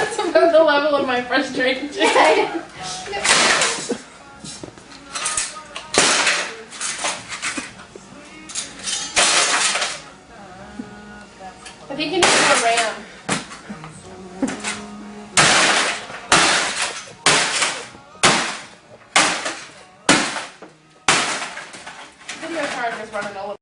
That's about the level of my frustration. I think you need more RAM. Video card was running a little